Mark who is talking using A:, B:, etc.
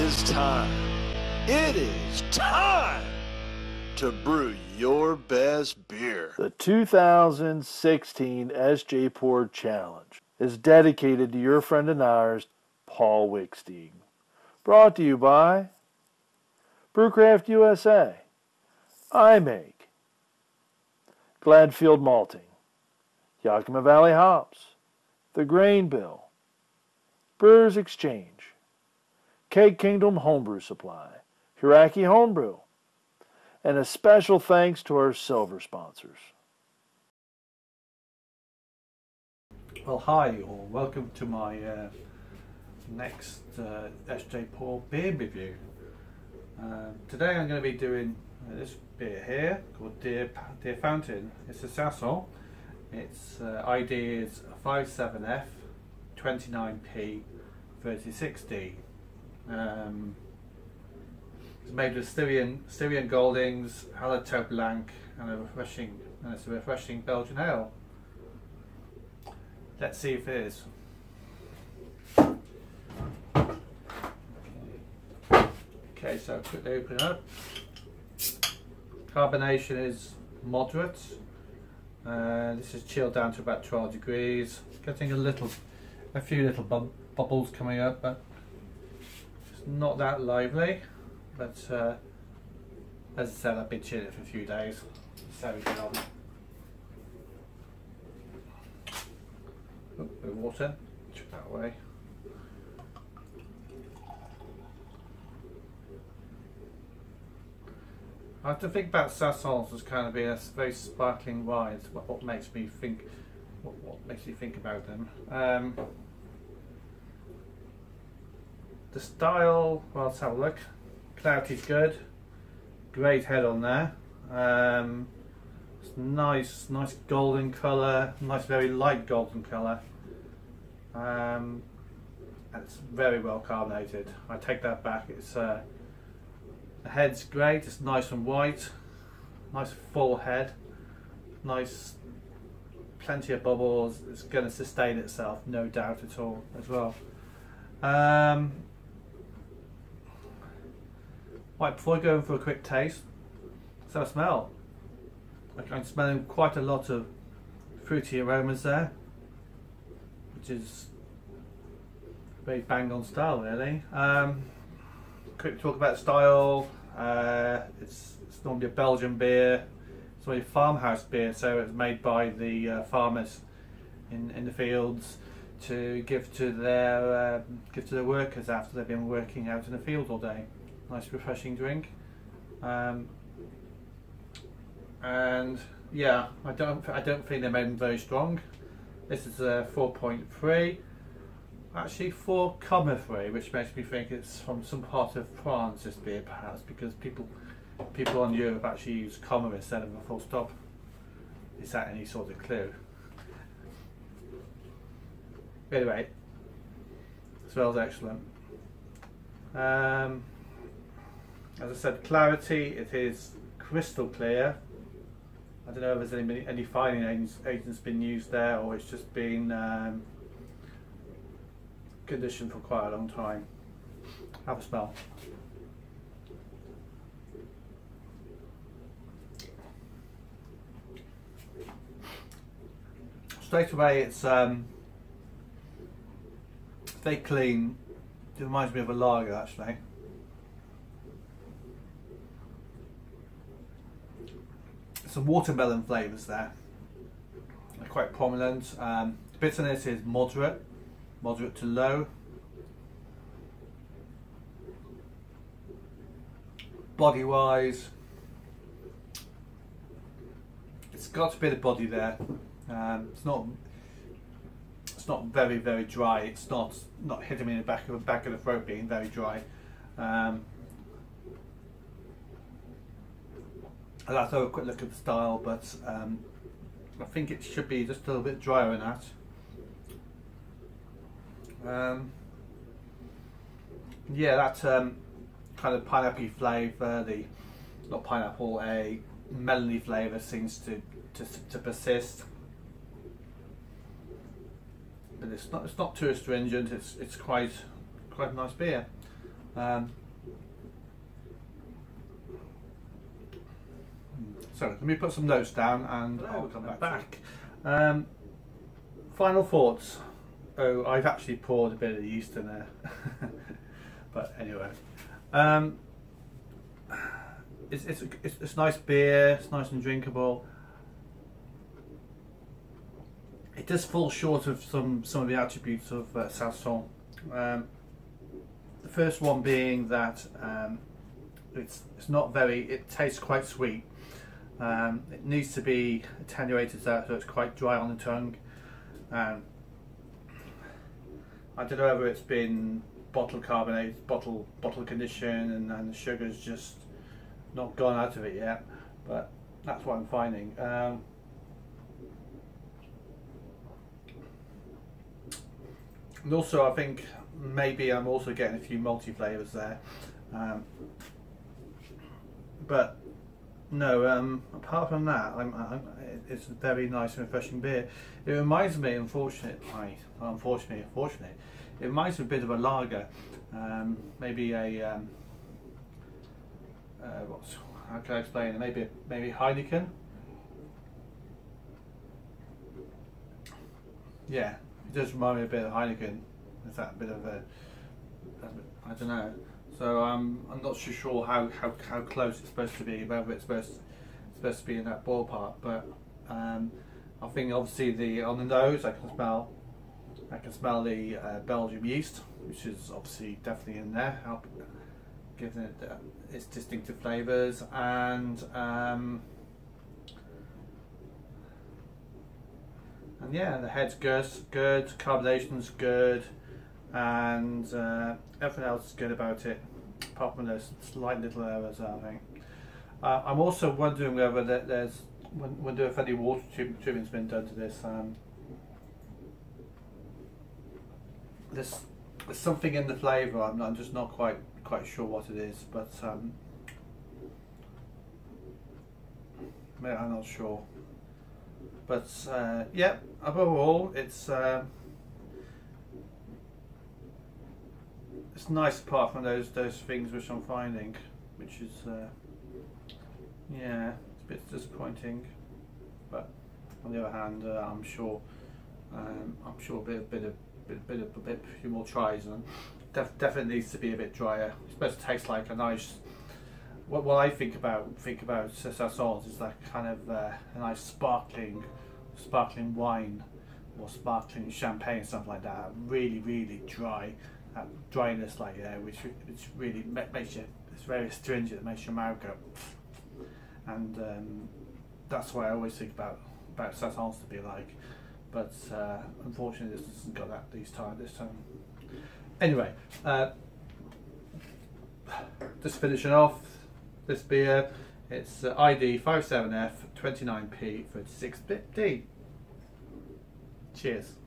A: is time. It is time to brew your best beer.
B: The 2016 SJPorr Challenge is dedicated to your friend and ours, Paul Wickstein. Brought to you by Brewcraft USA, I Make, Gladfield Malting, Yakima Valley Hops, The Grain Bill, Brewers Exchange, Keg Kingdom Homebrew Supply, Hiraki Homebrew, and a special thanks to our silver sponsors.
C: Well, hi all, welcome to my next SJPorr beer review. Today I'm going to be doing this beer here called Deer Fountain. It's a Saison. Its ID is 57F 29P-36D. It's made with Styrian Goldings, Hallertau Blanc, and it's a refreshing Belgian ale. Let's see if it is. Okay, so quickly open it up. Carbonation is moderate. This is chilled down to about 12 degrees. Getting a few little bubbles coming up, but it's not that lively. But as I said, I've been chilling it for a few days. So we get on. Oh, bit of water. Chuck that away. I have to think about Saisons as kind of being a very sparkling wine. What makes me think? What makes you think about them? The style. Well, let's have a look. Clarity's good. Great head on there. It's nice golden colour. Nice, very light golden colour. And it's very well carbonated. I take that back. It's the head's great. It's nice and white. Nice full head. Nice, plenty of bubbles. It's going to sustain itself, no doubt at all, as well. Right, before I go in for a quick taste, so I smell. I'm smelling quite a lot of fruity aromas there, which is very bang on style, really. Quick talk about style. It's normally a Belgian beer. It's a farmhouse beer, so it's made by the farmers in the fields to give to their workers after they've been working out in the field all day. Nice refreshing drink. And yeah, I don't think they made them very strong. This is a 4.3, actually 4,3, which makes me think it's from some part of France, this beer, perhaps, because people on Europe actually use comma instead of a full stop. Is that any sort of clue? Anyway, it smells excellent. As I said, clarity, it is crystal clear. I don't know if there's any fining agents been used there, or it's just been conditioned for quite a long time. Have a smell. Straight away, it's very clean. It reminds me of a lager, actually. Some watermelon flavours there. They're quite prominent. The bitterness is moderate to low. Body wise, it's got a bit of body there. It's not very dry. It's not hitting me in the back of the throat being very dry. I'll have to have a quick look at the style, but I think it should be just a little bit drier than that. Yeah, that kind of pineapple flavour, not pineapple, a melony flavour seems to persist. But it's not too astringent. It's quite a nice beer. So let me put some notes down and I'll come back. Final thoughts. Oh, I've actually poured a bit of yeast in there. But anyway, it's nice beer. It's nice and drinkable. It does fall short of some of the attributes of Saison. The first one being that it's not very. It tastes quite sweet. It needs to be attenuated so it's quite dry on the tongue. I don't know whether it's been bottle carbonate, bottle conditioned, and the sugar's just not gone out of it yet. But that's what I'm finding. And also, I think maybe I'm also getting a few multi flavors there. But no, apart from that, it's a very nice and refreshing beer. It reminds me, unfortunately, it reminds me a bit of a lager. Maybe a how can I explain it? Maybe Heineken. Yeah, it does remind me a bit of Heineken. It's that bit of a, I don't know. So I'm not so sure how close it's supposed to be, whether it's supposed to be in that ballpark. But I think obviously on the nose I can smell the Belgium yeast, which is obviously definitely in there, giving it its distinctive flavours, and yeah, the head's good, carbonation's good, and everything else is good about it, apart from those slight little errors, I think. I'm also wondering whether there's if any water treatment's been done to this. There's something in the flavour. I'm just not quite sure what it is, but I'm not sure. But yeah, above all, it's nice apart from those things which I'm finding, which is yeah, it's a bit disappointing. But on the other hand, I'm sure a few more tries, and definitely needs to be a bit drier. It's supposed to taste like a nice. What I think about Saisons is that kind of a nice sparkling wine or sparkling champagne, something like that. Really dry, that dryness like which really makes you. It's very astringent. It makes your mouth go. And that's what I always think about Saisons to be like. But unfortunately, this hasn't got that this time. Anyway, just finishing off this beer. It's ID 57F 29P 36D. Cheers.